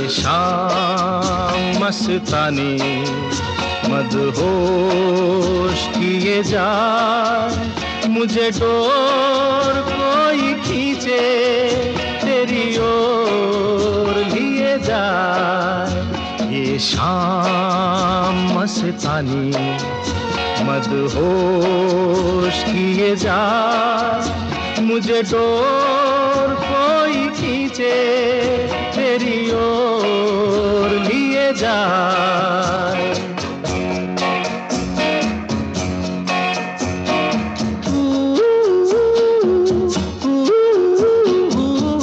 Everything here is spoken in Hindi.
शाम मस्तानी मदहोश किए जा, मुझे डोर कोई खींचे तेरी ओर लिए जाए। ये शाम मस्तानी मदहोश किए जा, मुझे डोर कोई खींचे तेरी ओर लिए जाए।